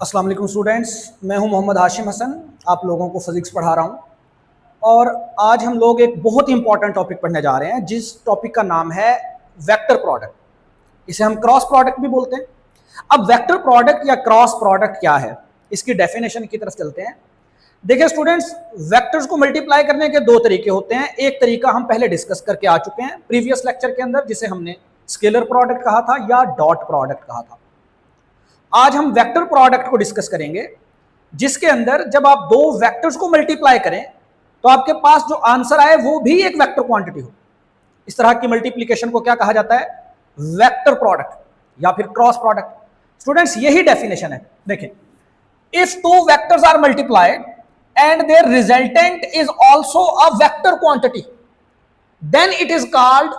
अस्सलाम वालेकुम स्टूडेंट्स, मैं हूं मोहम्मद हाशिम हसन। आप लोगों को फिजिक्स पढ़ा रहा हूं और आज हम लोग एक बहुत ही इंपॉर्टेंट टॉपिक पढ़ने जा रहे हैं जिस टॉपिक का नाम है वेक्टर प्रोडक्ट। इसे हम क्रॉस प्रोडक्ट भी बोलते हैं। अब वेक्टर प्रोडक्ट या क्रॉस प्रोडक्ट क्या है, इसकी डेफिनेशन की तरफ चलते हैं। देखिए स्टूडेंट्स, वेक्टर्स को मल्टीप्लाई करने के दो तरीके होते हैं। एक तरीका हम पहले डिस्कस करके आ चुके हैं प्रीवियस लेक्चर के अंदर, जिसे हमने स्केलर प्रोडक्ट कहा था या डॉट प्रोडक्ट कहा था। आज हम वेक्टर प्रोडक्ट को डिस्कस करेंगे, जिसके अंदर जब आप दो वेक्टर्स को मल्टीप्लाई करें तो आपके पास जो आंसर आए वो भी एक वेक्टर क्वांटिटी हो। इस तरह की मल्टीप्लिकेशन को क्या कहा जाता है? वेक्टर प्रोडक्ट या फिर क्रॉस प्रोडक्ट। स्टूडेंट्स, यही डेफिनेशन है। देखें, if two vectors are multiplied and their resultant is also a vector quantity, then it is called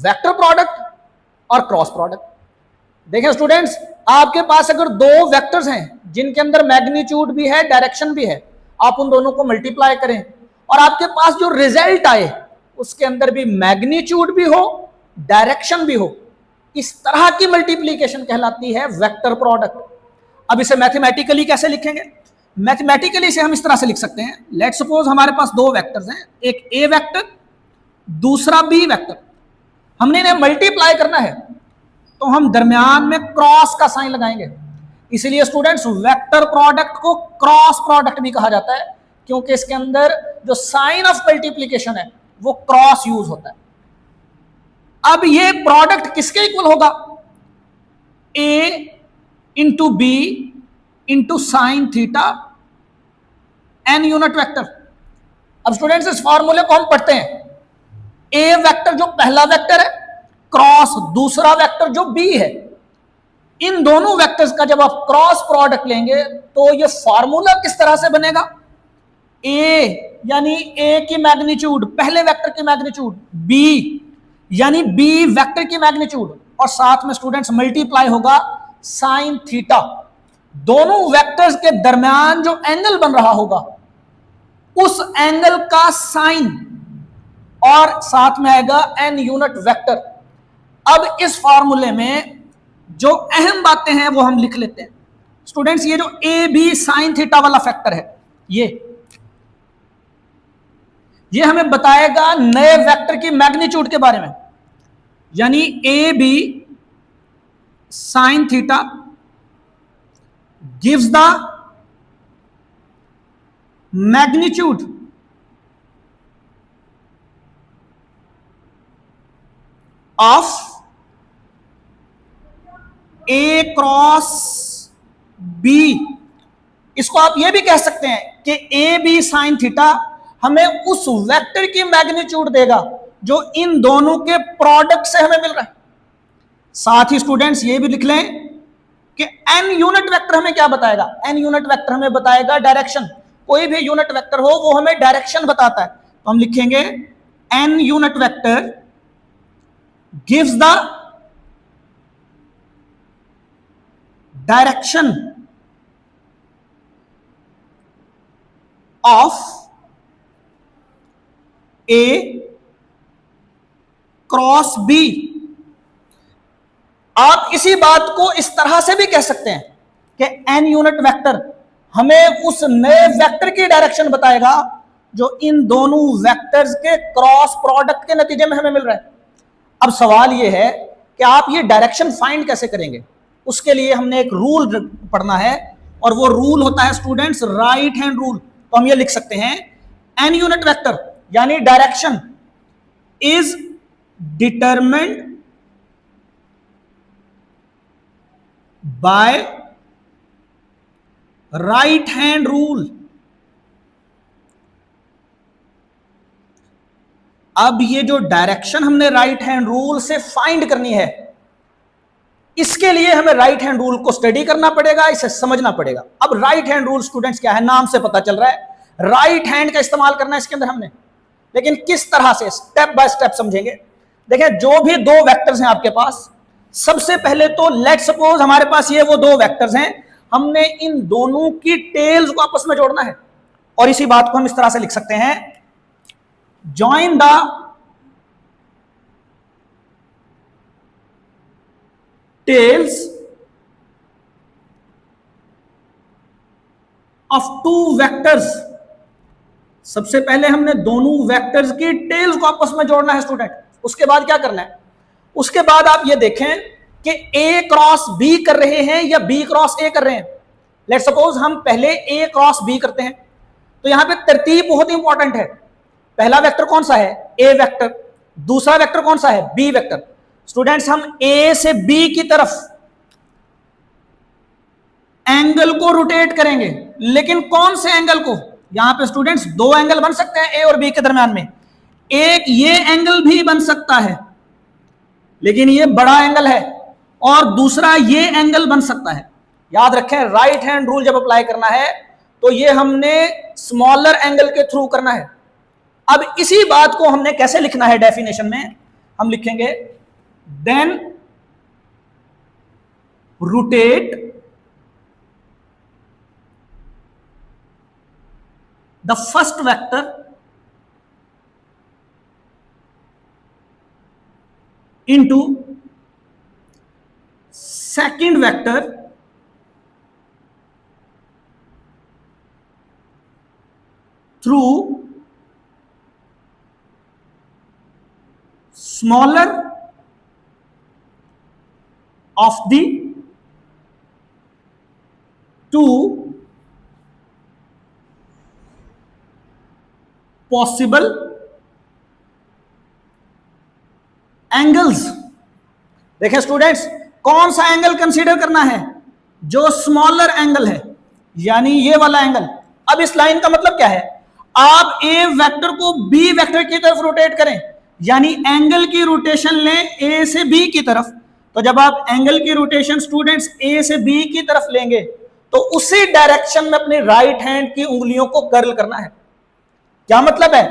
vector product और क्रॉस प्रोडक्ट। देखें स्टूडेंट्स, आपके पास अगर दो वेक्टर्स हैं जिनके अंदर मैग्नीट्यूड भी है, डायरेक्शन भी है, आप उन दोनों को मल्टीप्लाई करें और आपके पास जो रिजल्ट आए उसके अंदर भी मैग्नीट्यूड भी हो, डायरेक्शन भी हो, इस तरह की मल्टीप्लीकेशन कहलाती है वेक्टर प्रोडक्ट। अब इसे मैथमेटिकली कैसे लिखेंगे? मैथमेटिकली इसे हम इस तरह से लिख सकते हैं। लेट्स सपोज हमारे पास दो वेक्टर्स हैं, एक ए वेक्टर, दूसरा बी वेक्टर। हमने इन्हें मल्टीप्लाई करना है तो हम दरमियान में क्रॉस का साइन लगाएंगे। इसलिए स्टूडेंट्स, वेक्टर प्रोडक्ट को क्रॉस प्रोडक्ट भी कहा जाता है, क्योंकि इसके अंदर जो साइन ऑफ मल्टीप्लिकेशन है वो क्रॉस यूज होता है। अब ये प्रोडक्ट किसके इक्वल होगा? A into B into sine theta N unit vector. अब स्टूडेंट्स, इस फॉर्मूले को हम पढ़ते हैं। ए वेक्टर जो पहला वेक्टर है, क्रॉस दूसरा वेक्टर जो बी है। इन दोनों वेक्टर्स का जब आप क्रॉस प्रोडक्ट लेंगे तो ये फॉर्मूला किस तरह से बनेगा? ए यानी ए की मैग्नीट्यूड, पहले वेक्टर की मैग्नीट्यूड, बी यानी बी वेक्टर की मैग्नीट्यूड, और साथ में स्टूडेंट्स मल्टीप्लाई होगा साइन थीटा। दोनों वेक्टर्स के दरमियान जो एंगल बन रहा होगा उस एंगल का साइन, और साथ में आएगा एन यूनिट वेक्टर। अब इस फॉर्मूले में जो अहम बातें हैं वो हम लिख लेते हैं। स्टूडेंट्स, ये जो ए बी साइन थीटा वाला फैक्टर है, ये हमें बताएगा नए वेक्टर की मैग्नीट्यूड के बारे में। यानी A B sine theta gives the magnitude of A cross B. इसको आप ये भी कह सकते हैं कि ए बी साइन थीटा हमें उस वेक्टर की मैग्नीट्यूड देगा जो इन दोनों के प्रोडक्ट से हमें मिल रहा है। साथ ही स्टूडेंट्स ये भी लिख लें कि एन यूनिट वेक्टर हमें क्या बताएगा? एन यूनिट वेक्टर हमें बताएगा डायरेक्शन। कोई भी यूनिट वेक्टर हो वो हमें डायरेक्शन बताता है, तो हम लिखेंगे n unit vector gives the direction of A cross B. आप इसी बात को इस तरह से भी कह सकते हैं कि एन यूनिट वेक्टर हमें उस नए वेक्टर की डायरेक्शन बताएगा जो इन दोनों वेक्टर्स के क्रॉस प्रोडक्ट के नतीजे में हमें मिल रहा है। अब सवाल यह है कि आप ये डायरेक्शन फाइंड कैसे करेंगे? उसके लिए हमने एक रूल पढ़ना है, और वो रूल होता है स्टूडेंट्स राइट हैंड रूल। तो हम ये लिख सकते हैं, एन यूनिट वेक्टर यानी direction is determined bye right hand rule. अब ये जो डायरेक्शन हमने राइट हैंड रूल से फाइंड करनी है, इसके लिए हमें राइट हैंड रूल को स्टडी करना पड़ेगा, इसे समझना पड़ेगा। अब राइट हैंड रूल स्टूडेंट्स क्या है? नाम से पता चल रहा है राइट हैंड का इस्तेमाल करना है इसके अंदर हमने, लेकिन किस तरह से? स्टेप बाय स्टेप समझेंगे। देखिए, जो भी दो वेक्टर्स हैं आपके पास, सबसे पहले तो लेट्स सपोज हमारे पास ये वो दो वेक्टर्स हैं, हमने इन दोनों की टेल्स को आपस में जोड़ना है, और इसी बात को हम इस तरह से लिख सकते हैं, join the tails of two vectors. सबसे पहले हमने दोनों वेक्टर्स की टेल्स को आपस में जोड़ना है स्टूडेंट। उसके बाद क्या करना है, उसके बाद आप ये देखें कि ए क्रॉस बी कर रहे हैं या बी क्रॉस ए कर रहे हैं। लेट सपोज हम पहले ए क्रॉस बी करते हैं, तो यहां पे तरतीब बहुत इंपॉर्टेंट है। पहला वेक्टर कौन सा है, ए वेक्टर। दूसरा वेक्टर कौन सा है, बी वेक्टर। स्टूडेंट्स हम ए से बी की तरफ एंगल को रोटेट करेंगे, लेकिन कौन से एंगल को, यहां पे स्टूडेंट्स दो एंगल बन सकते हैं ए और बी के दरमियान में। एक ये एंगल भी बन सकता है, लेकिन ये बड़ा एंगल है, और दूसरा ये एंगल बन सकता है। याद रखें, राइट हैंड रूल जब अप्लाई करना है तो ये हमने स्मॉलर एंगल के थ्रू करना है। अब इसी बात को हमने कैसे लिखना है, डेफिनेशन में हम लिखेंगे then rotate the first vector into second vector through smaller of the two possible angles. देखें स्टूडेंट्स, कौन सा एंगल कंसीडर करना है, जो स्मॉलर एंगल है, यानी ये वाला एंगल। अब इस लाइन का मतलब क्या है, आप ए वेक्टर को बी वेक्टर की तरफ रोटेट करें, यानी एंगल की रोटेशन लें ए से बी की तरफ। तो जब आप एंगल की रोटेशन स्टूडेंट्स ए से बी की तरफ लेंगे, तो उसी डायरेक्शन में अपनी राइट हैंड की उंगलियों को कर्ल करना है। क्या मतलब है,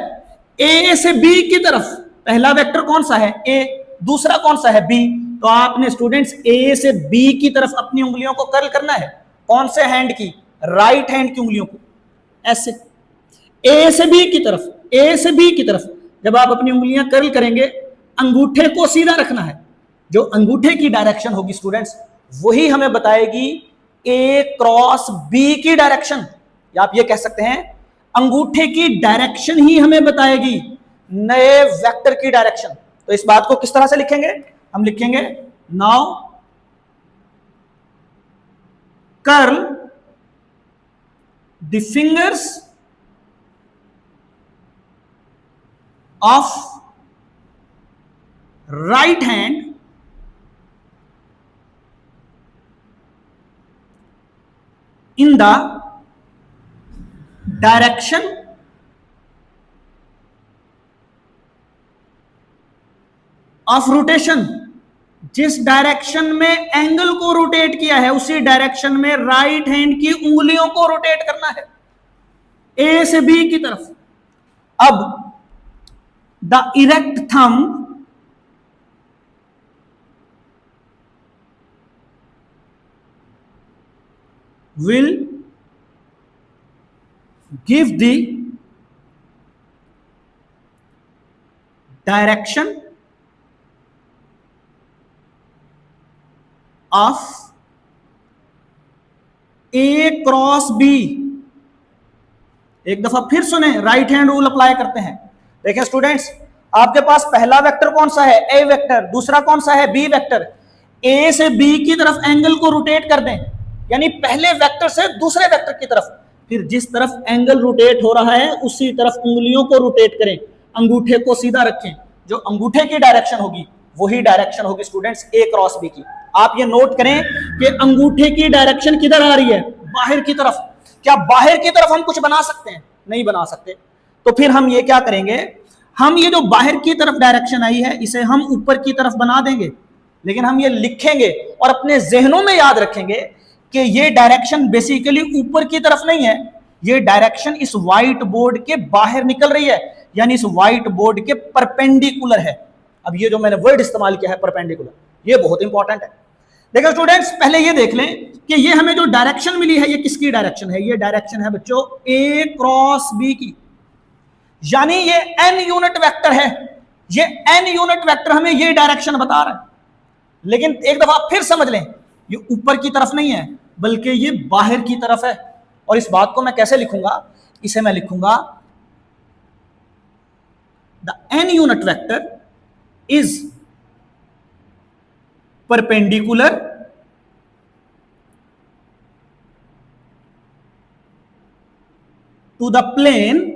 ए से बी की तरफ। पहला वेक्टर कौन सा है, ए, दूसरा कौन सा है, बी। तो आपने स्टूडेंट्स ए से बी की तरफ अपनी उंगलियों को कर्ल करना है। कौन से हैंड की, राइट हैंड की उंगलियों को, ऐसे ए से बी की तरफ, ए से बी की तरफ। जब आप अपनी उंगलियां कर्ल करेंगे, अंगूठे को सीधा रखना है। जो अंगूठे की डायरेक्शन होगी स्टूडेंट्स, वही हमें बताएगी ए क्रॉस बी की डायरेक्शन। या आप ये कह सकते हैं अंगूठे की डायरेक्शन ही हमें बताएगी नए वेक्टर की डायरेक्शन। तो इस बात को किस तरह से लिखेंगे, हम लिखेंगे now curl the fingers of right hand in the direction of rotation. जिस डायरेक्शन में एंगल को रोटेट किया है, उसी डायरेक्शन में राइट हैंड की उंगलियों को रोटेट करना है ए से बी की तरफ। अब the erect thumb will give the direction of A cross B। एक दफा फिर सुने, राइट हैंड रूल अप्लाई करते हैं। देखें स्टूडेंट्स, आपके पास पहला वेक्टर कौन सा है, ए वेक्टर। दूसरा कौन सा है, बी वेक्टर। ए से बी की तरफ एंगल को रोटेट कर दें, यानी पहले वेक्टर से दूसरे वेक्टर की तरफ। फिर जिस तरफ एंगल रोटेट हो रहा है, उसी तरफ उंगलियों को रोटेट करें, अंगूठे को सीधा रखें। जो अंगूठे की डायरेक्शन होगी, वही डायरेक्शन होगी स्टूडेंट्स ए क्रॉस बी की। आप ये नोट करें कि अंगूठे की डायरेक्शन किधर आ रही है, बाहर की तरफ। क्या बाहर की तरफ हम कुछ बना सकते हैं, नहीं बना सकते। तो फिर हम ये क्या करेंगे, हम ये जो बाहर की तरफ डायरेक्शन आई है, इसे हम ऊपर की तरफ बना देंगे। लेकिन हम ये लिखेंगे और अपने जहनों में याद रखेंगे कि ये डायरेक्शन बेसिकली ऊपर की तरफ नहीं है, ये डायरेक्शन इस व्हाइट बोर्ड के बाहर निकल रही है, यानी इस व्हाइट बोर्ड के परपेंडिकुलर है। अब ये जो मैंने वर्ड इस्तेमाल किया है परपेंडिकुलर, ये बहुत इंपॉर्टेंट है। देखो स्टूडेंट्स, पहले ये देख लें कि ये हमें जो डायरेक्शन मिली है, ये किसकी डायरेक्शन है। ये डायरेक्शन है बच्चों ए क्रॉस बी की, यानी ये एन यूनिट वेक्टर है। ये एन यूनिट वेक्टर हमें ये डायरेक्शन बता रहा है। लेकिन एक दफा फिर समझ लें, ये ऊपर की तरफ नहीं है, बल्कि ये बाहर की तरफ है। और इस बात को मैं कैसे लिखूंगा, इसे मैं लिखूंगा the n unit vector is perpendicular to the plane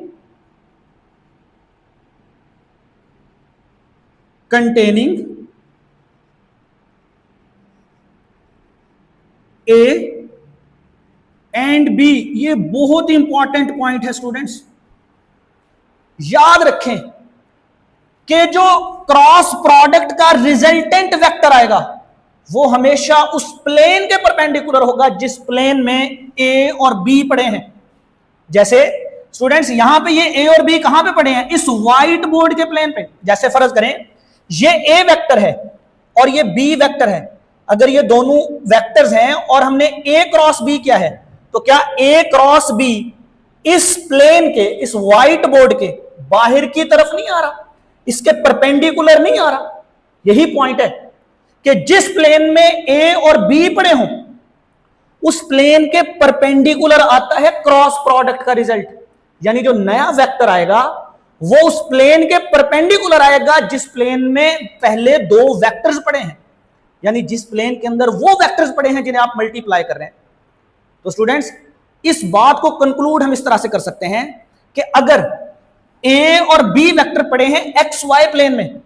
containing A and B। ये बहुत इंपॉर्टेंट पॉइंट है स्टूडेंट्स, याद रखें कि जो क्रॉस प्रोडक्ट का रिजल्टेंट वेक्टर आएगा वो हमेशा उस प्लेन के परपेंडिकुलर होगा जिस प्लेन में A और B पड़े हैं। जैसे स्टूडेंट्स यहां पे ये A और B कहां पे पड़े हैं, इस व्हाइट बोर्ड के प्लेन पे। जैसे फर्ज करें ये A वेक्टर है और ये B वेक्टर है, अगर ये दोनों वेक्टर्स हैं और हमने A क्रॉस B किया है तो क्या A क्रॉस B इस प्लेन के, इस व्हाइट बोर्ड के बाहर की तरफ नहीं आ रहा, इसके परपेंडिकुलर नहीं आ रहा। यही पॉइंट है कि जिस प्लेन में A और B पड़े हों उस प्लेन के परपेंडिकुलर आता है क्रॉस प्रोडक्ट का रिजल्ट। यानी जो नया वेक्टर आएगा वो उस प्लेन के परपेंडिकुलर आएगा जिस प्लेन में पहले दो वेक्टर्स पड़े हैं, यानी जिस प्लेन के अंदर वो वेक्टर्स पड़े हैं जिन्हें आप मल्टीप्लाई कर रहे हैं। तो स्टूडेंट्स इस बात को कंक्लूड हम इस तरह से कर सकते हैं कि अगर A और B वेक्टर पड़े हैं एक्स वाई प्लेन में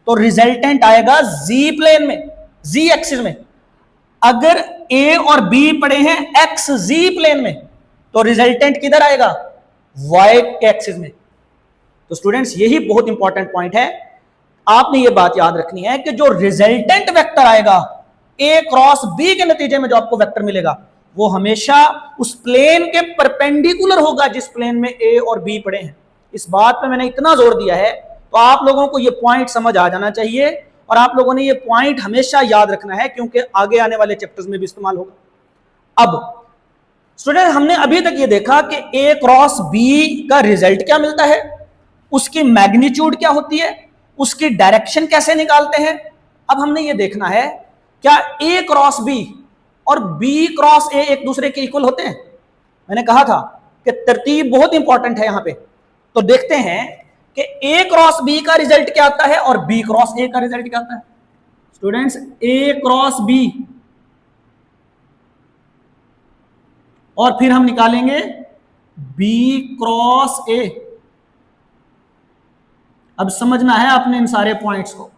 तो रिजल्टेंट आएगा Z प्लेन में, Z एक्सिस में। अगर A और B पड़े हैं एक्स Z प्लेन में तो रिजल्टेंट किधर आएगा, Y एक्सिस में। तो स्टूडेंट्स यही बहुत इंपॉर्टेंट पॉइंट है, आपने ये बात याद रखनी है कि जो रिजल्टेंट वेक्टर आएगा A क्रॉस B के नतीजे में जो आपको वेक्टर मिलेगा वो हमेशा उस प्लेन के परपेंडिकुलर होगा जिस प्लेन में A और B पड़े हैं। इस बात पे मैंने इतना जोर दिया है तो आप लोगों को ये पॉइंट समझ आ जाना चाहिए और आप लोगों ने ये पॉइंट हमेशा याद रखना है क्योंकि आगे आने वाले चैप्टर्स में भी इस्तेमाल होगा। अब स्टूडेंट हमने अभी तक ये देखा कि A क्रॉस B का रिजल्ट क्या मिलता है, उसकी मैग्नीट्यूड क्या होती है, उसकी डायरेक्शन कैसे निकालते हैं। अब हमने ये देखना है क्या A क्रॉस B और B क्रॉस A एक दूसरे के इक्वल होते हैं। मैंने कहा था कि तरतीब बहुत इंपॉर्टेंट है यहां पे। तो देखते हैं कि A क्रॉस B का रिजल्ट क्या आता है और B क्रॉस A का रिजल्ट क्या आता है। स्टूडेंट्स A क्रॉस B और फिर हम निकालेंगे B क्रॉस A। अब समझना है आपने इन सारे पॉइंट्स को।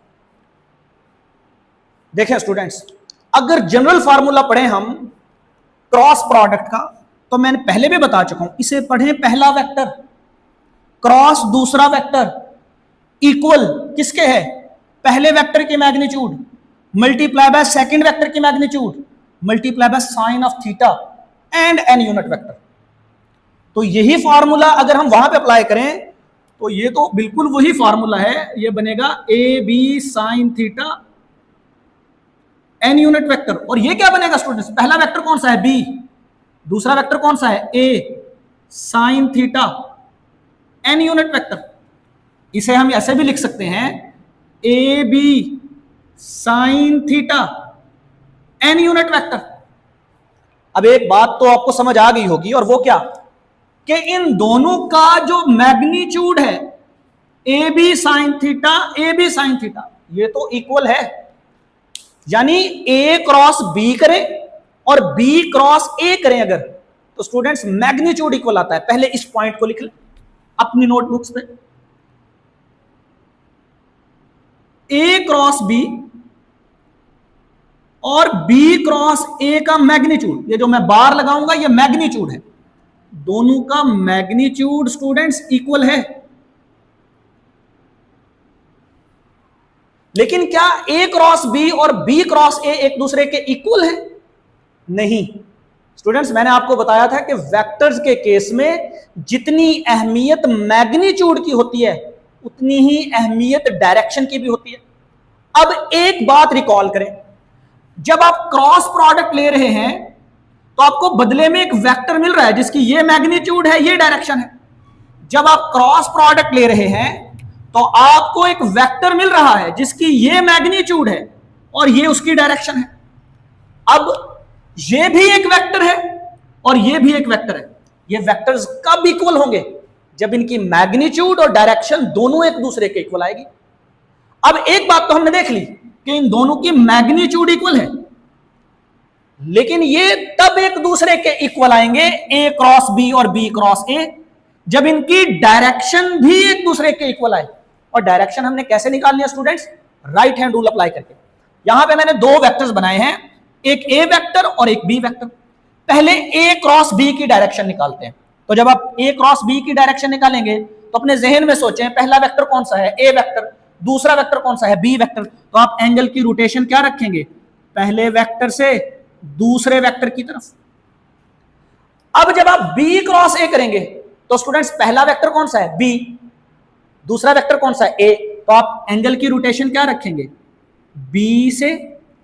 देखें स्टूडेंट्स, अगर जनरल फार्मूला पढ़े हम क्रॉस प्रोडक्ट का तो मैंने पहले भी बता चुका हूं, इसे पढ़ें पहला वेक्टर क्रॉस दूसरा वेक्टर इक्वल किसके है, पहले वेक्टर की magnitude multiply by second vector की magnitude multiply by sine of theta and N unit vector. तो यही फार्मूला अगर हम वहां पे अप्लाई करें तो ये तो बिल्कुल वही फार्मूला है, ये बनेगा A B sine theta N unit vector. और ये क्या बनेगा स्टूडेंट्स, पहला वेक्टर कौन सा है बी, दूसरा वेक्टर कौन सा है A sine theta N unit vector. इसे हम ऐसे भी लिख सकते हैं A B sine theta N unit vector. अब एक बात तो आपको समझ आ गई होगी और वो क्या कि इन दोनों का जो मैग्नीट्यूड है ए बी साइन थीटा ये तो इक्वल है, यानी ए क्रॉस बी करें और बी क्रॉस ए करें अगर तो स्टूडेंट्स मैग्नीट्यूड इक्वल आता है। पहले इस पॉइंट को लिख लें अपनी नोटबुक्स पे, ए क्रॉस बी और बी क्रॉस ए का मैग्नीट्यूड, ये जो मैं बार लगाऊंगा ये मैग्नीट्यूड है, दोनों का मैग्नीट्यूड स्टूडेंट्स इक्वल है। लेकिन क्या ए क्रॉस बी और बी क्रॉस ए एक दूसरे के इक्वल है? नहीं स्टूडेंट्स, मैंने आपको बताया था कि वेक्टर्स के केस में जितनी अहमियत मैग्नीट्यूड की होती है उतनी ही अहमियत डायरेक्शन की भी होती है। अब एक बात रिकॉल करें, जब आप क्रॉस प्रोडक्ट ले रहे हैं तो आपको बदले में एक वेक्टर मिल रहा है जिसकी ये मैग्नीट्यूड है, ये डायरेक्शन है। जब आप क्रॉस प्रोडक्ट ले रहे हैं तो आपको एक वेक्टर मिल रहा है जिसकी ये मैग्नीट्यूड है और ये उसकी डायरेक्शन है। अब ये भी एक वेक्टर है और ये भी एक वेक्टर है। ये वेक्टर्स कब इक्वल होंगे? जब इनकी मैग्नीट्यूड और डायरेक्शन दोनों एक दूसरे के इक्वल आएगी। अब एक बात तो हमने देख ली कि इन दोनों की मैग्नीट्यूड इक्वल है, लेकिन ये तब एक दूसरे के इक्वल आएंगे ए क्रॉस बी और बी क्रॉस ए, जब इनकी डायरेक्शन भी एक दूसरे के इक्वल आए। और डायरेक्शन हमने कैसे निकालनी है students? Right hand rule apply करके। यहां पे मैंने दो वेक्टर्स बनाए हैं, एक ए वेक्टर और एक बी वेक्टर। पहले ए क्रॉस बी की डायरेक्शन निकालते हैं। तो जब आप ए क्रॉस बी की डायरेक्शन निकालेंगे तो अपने जहन में सोचें, पहला वेक्टर कौन सा है? ए वेक्टर। दूसरा वेक्टर कौन सा है? B vector. तो आप एंगल की रोटेशन क्या रखेंगे? पहले वेक्टर से दूसरे वेक्टर की तरफ। अब जब आप बी क्रॉस ए करेंगे तो स्टूडेंट्स पहला वेक्टर कौन सा है? बी। दूसरा वेक्टर कौन सा है? ए। तो आप एंगल की रोटेशन क्या रखेंगे? बी से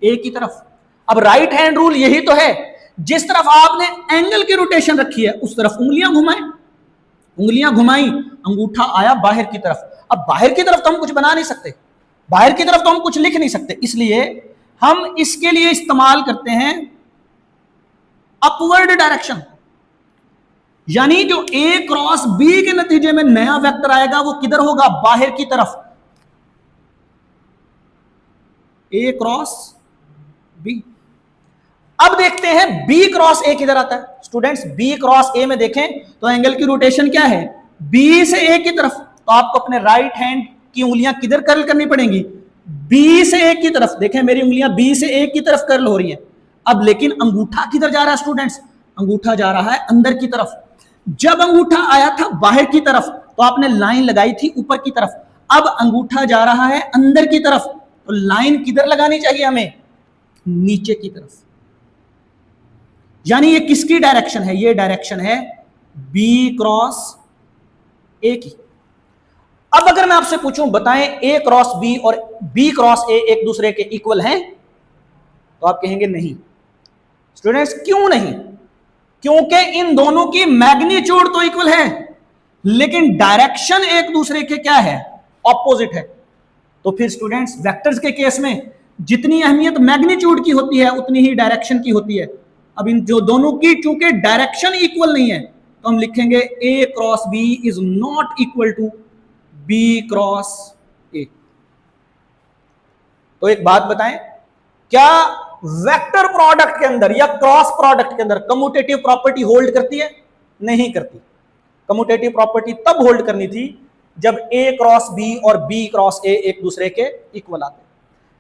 ए की तरफ। अब राइट हैंड रूल यही तो है, जिस तरफ आपने एंगल की रोटेशन रखी है उस तरफ उंगलियां घुमाएं। उंगलियां घुमाई, अंगूठा आया बाहर की तरफ। अब बाहर की तरफ तो हम कुछ बना नहीं सकते, बाहर की तरफ तो हम कुछ लिख नहीं सकते, इसलिए हम इसके लिए इस्तेमाल करते हैं अपवर्ड डायरेक्शन। यानी जो ए क्रॉस बी के नतीजे में नया वेक्टर आएगा वो किधर होगा? बाहर की तरफ। ए क्रॉस बी। अब देखते हैं बी क्रॉस ए किधर आता है। स्टूडेंट्स बी क्रॉस ए में देखें तो एंगल की रोटेशन क्या है? बी से ए की तरफ। तो आपको अपने राइट हैंड की उंगलियां किधर कर्ल करनी पड़ेंगी? बी से ए की तरफ। देखें मेरी उंगलियां बी से ए की तरफ कर्ल हो रही हैं। अब लेकिन अंगूठा किधर जा रहा है स्टूडेंट्स? अंगूठा जा रहा है अंदर की तरफ। जब अंगूठा आया था बाहर की तरफ तो आपने लाइन लगाई थी ऊपर की तरफ। अब अंगूठा जा रहा है अंदर की तरफ, तो लाइन किधर लगानी चाहिए हमें? नीचे की तरफ। यानी ये किसकी डायरेक्शन है? ये डायरेक्शन है बी क्रॉस ए की। अब अगर मैं आपसे पूछूं बताएं ए क्रॉस बी और बी क्रॉस ए एक दूसरे के इक्वल हैं, तो आप कहेंगे नहीं। स्टूडेंट्स क्यों नहीं? क्योंकि इन दोनों की मैग्नीट्यूड तो इक्वल है, लेकिन डायरेक्शन एक दूसरे के क्या है? ऑपोजिट है। तो फिर स्टूडेंट्स वेक्टर्स के केस में जितनी अहमियत मैग्नीट्यूड की होती है उतनी ही डायरेक्शन की होती है। अब इन जो दोनों की चूंकि डायरेक्शन इक्वल नहीं है तो हम लिखेंगे A cross B is not equal to B cross A. तो एक बात बताएं, क्या वेक्टर प्रोडक्ट के अंदर या क्रॉस प्रोडक्ट के अंदर कम्यूटेटिव प्रॉपर्टी होल्ड करती है? नहीं करती। कम्यूटेटिव प्रॉपर्टी तब होल्ड करनी थी जब ए क्रॉस बी और बी क्रॉस ए एक दूसरे के इक्वल आते।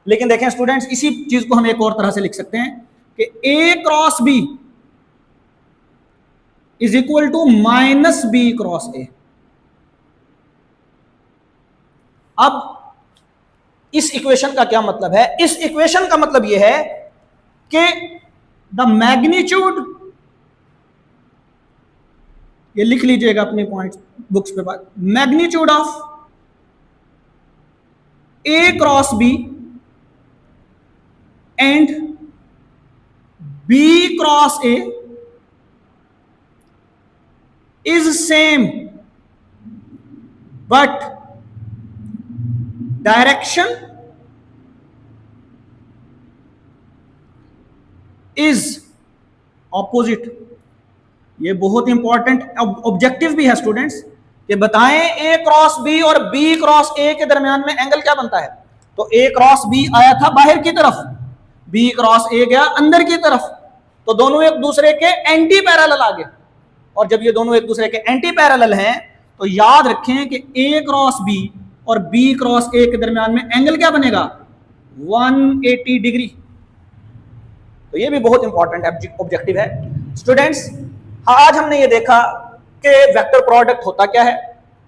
लेकिन देखें स्टूडेंट्स, इसी चीज को हम एक और तरह से लिख सकते हैं कि A cross B is equal to minus B cross A. अब इस इक्वेशन का क्या मतलब है? इस इक्वेशन का मतलब यह है कि द मैग्नीट्यूड, ये लिख लीजिएगा अपने पॉइंट्स बुक्स पे बात, magnitude of A cross B and B cross A is same, but direction is opposite. ये बहुत इंपॉर्टेंट ऑब्जेक्टिव भी है स्टूडेंट्स, कि बताएं ए क्रॉस बी और बी क्रॉस ए के दरमियान में एंगल क्या बनता है। तो ए क्रॉस बी आया था बाहर की तरफ, बी क्रॉस ए गया अंदर की तरफ, तो दोनों एक दूसरे के एंटी पैरेलल आ गए। और जब ये दोनों एक दूसरे के एंटी पैरेलल हैं तो याद रखें कि ए क्रॉस बी और बी क्रॉस ए के दरमियान में एंगल क्या बनेगा? 180 डिग्री। तो ये भी बहुत इंपॉर्टेंट ऑब्जेक्टिव है स्टूडेंट्स। आज हमने ये देखा कि वेक्टर प्रोडक्ट होता क्या है,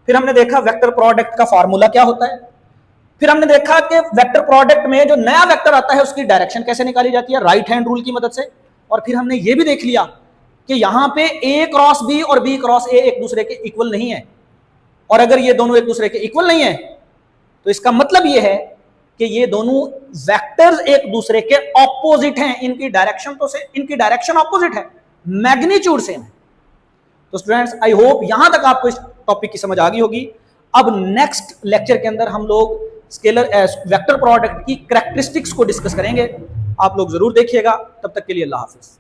फिर हमने देखा वेक्टर प्रोडक्ट का फार्मूला क्या होता है, फिर हमने देखा कि वेक्टर प्रोडक्ट में जो नया वेक्टर आता है उसकी डायरेक्शन कैसे निकाली जाती है राइट हैंड रूल की मदद से, और फिर हमने ये भी देख लिया कि यहां पे ए क्रॉस बी और बी क्रॉस ए एक दूसरे के इक्वल नहीं है। और अगर ये दोनों एक दूसरे के इक्वल नहीं है तो इसका मतलब ये है कि ये दोनों वेक्टर्स एक दूसरे के ऑपोजिट हैं। इनकी डायरेक्शन ऑपोजिट है, मैग्नीट्यूड सेम है। तो स्टूडेंट्स आई होप यहां तक आपको इस टॉपिक की समझ आ गई होगी। अब नेक्स्ट लेक्चर के अंदर हम लोग स्केलर वेक्टर प्रोडक्ट की कैरेक्टरिस्टिक्स को डिस्कस करेंगे। आप लोग जरूर देखिएगा। तब तक के लिए अल्लाह हाफिज।